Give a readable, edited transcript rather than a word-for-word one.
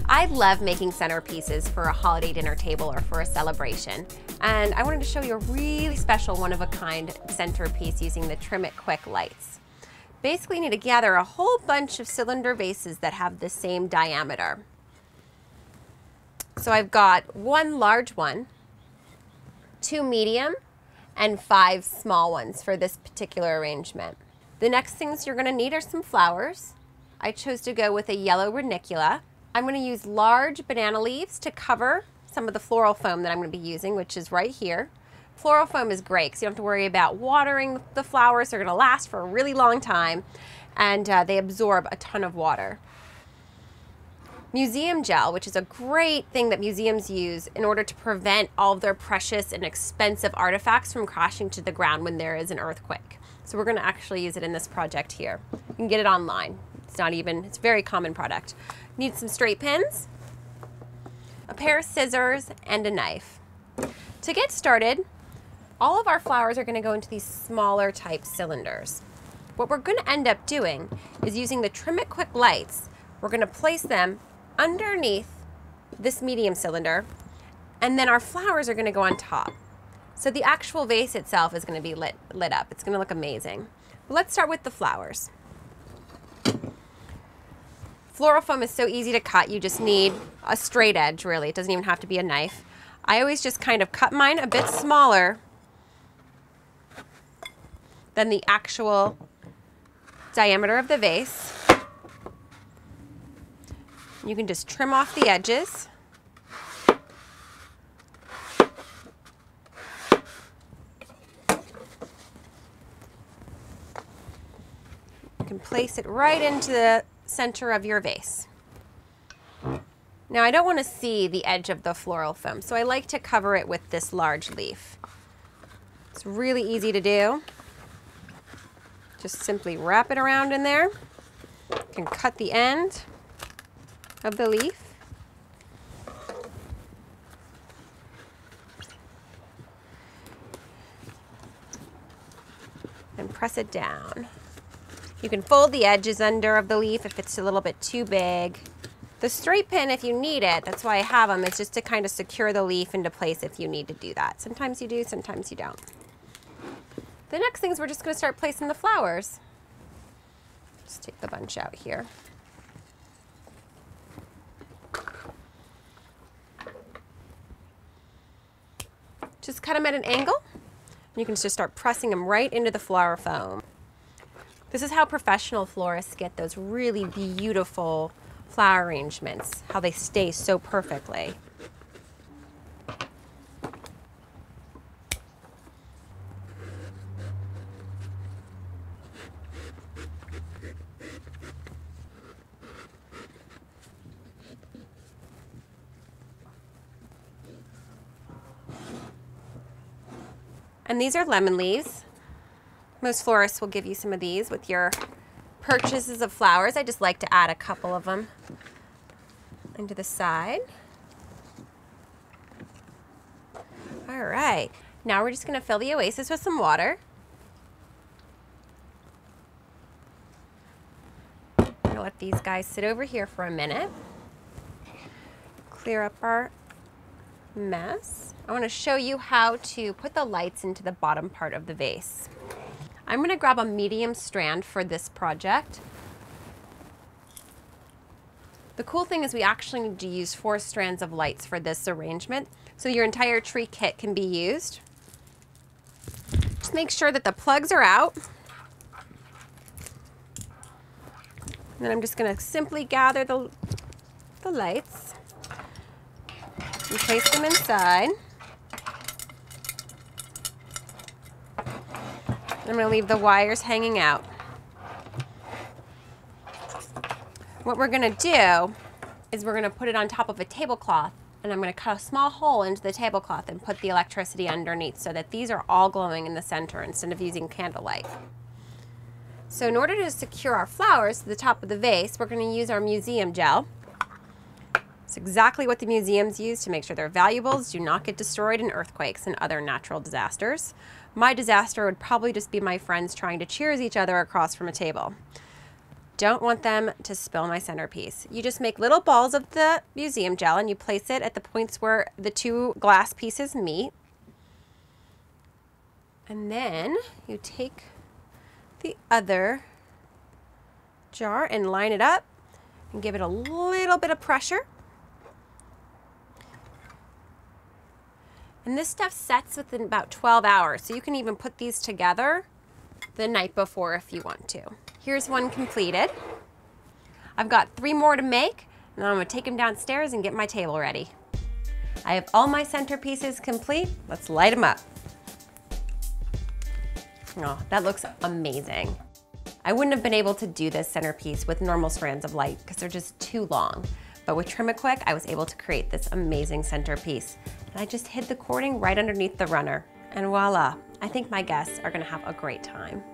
I love making centerpieces for a holiday dinner table or for a celebration. And I wanted to show you a really special one-of-a-kind centerpiece using the Trim It Quick lights. Basically, you need to gather a whole bunch of cylinder vases that have the same diameter. So I've got 1 large one, 2 medium, and 5 small ones for this particular arrangement. The next things you're going to need are some flowers. I chose to go with a yellow ranicula. I'm going to use large banana leaves to cover some of the floral foam that I'm going to be using, which is right here. Floral foam is great because you don't have to worry about watering the flowers. They're going to last for a really long time, and they absorb a ton of water. Museum gel, which is a great thing that museums use in order to prevent all of their precious and expensive artifacts from crashing to the ground when there is an earthquake. So we're going to actually use it in this project here. You can get it online. It's a very common product. Need some straight pins, a pair of scissors, and a knife. To get started, all of our flowers are going to go into these smaller type cylinders. What we're going to end up doing is using the Trim It Quick lights. We're going to place them underneath this medium cylinder, and then our flowers are going to go on top. So the actual vase itself is going to be lit up. It's going to look amazing. But let's start with the flowers. Floral foam is so easy to cut. You just need a straight edge, really. It doesn't even have to be a knife. I always just kind of cut mine a bit smaller than the actual diameter of the vase. You can just trim off the edges. You can place it right into the center of your vase. Now I don't want to see the edge of the floral foam, so I like to cover it with this large leaf. It's really easy to do. Just simply wrap it around in there. You can cut the end of the leaf. And press it down. You can fold the edges under of the leaf if it's a little bit too big. The straight pin, if you need it, that's why I have them, it's just to kind of secure the leaf into place if you need to do that. Sometimes you do, sometimes you don't. The next thing is we're just going to start placing the flowers. Just take the bunch out here. Just cut them at an angle. You can just start pressing them right into the flower foam. This is how professional florists get those really beautiful flower arrangements, how they stay so perfectly. And these are lemon leaves. Most florists will give you some of these with your purchases of flowers. I just like to add a couple of them into the side. All right, now we're just going to fill the oasis with some water. I'm going to let these guys sit over here for a minute. Clear up our mess. I want to show you how to put the lights into the bottom part of the vase. I'm going to grab a medium strand for this project. The cool thing is we actually need to use 4 strands of lights for this arrangement, so your entire tree kit can be used. Just make sure that the plugs are out. And then I'm just going to simply gather the lights and place them inside. I'm going to leave the wires hanging out. What we're going to do is we're going to put it on top of a tablecloth, and I'm going to cut a small hole into the tablecloth and put the electricity underneath so that these are all glowing in the center instead of using candlelight. So in order to secure our flowers to the top of the vase, we're going to use our museum gel. It's exactly what the museums use to make sure their valuables do not get destroyed in earthquakes and other natural disasters. My disaster would probably just be my friends trying to cheers each other across from a table. don't want them to spill my centerpiece. You just make little balls of the museum gel and you place it at the points where the two glass pieces meet. And then you take the other jar and line it up and give it a little bit of pressure. And this stuff sets within about 12 hours, so you can even put these together the night before if you want to. Here's one completed. I've got 3 more to make, and then I'm gonna take them downstairs and get my table ready. I have all my centerpieces complete. Let's light them up. Oh, that looks amazing. I wouldn't have been able to do this centerpiece with normal strands of light because they're just too long. But with Trim It Quick, I was able to create this amazing centerpiece. And I just hid the cording right underneath the runner. And voila, I think my guests are gonna have a great time.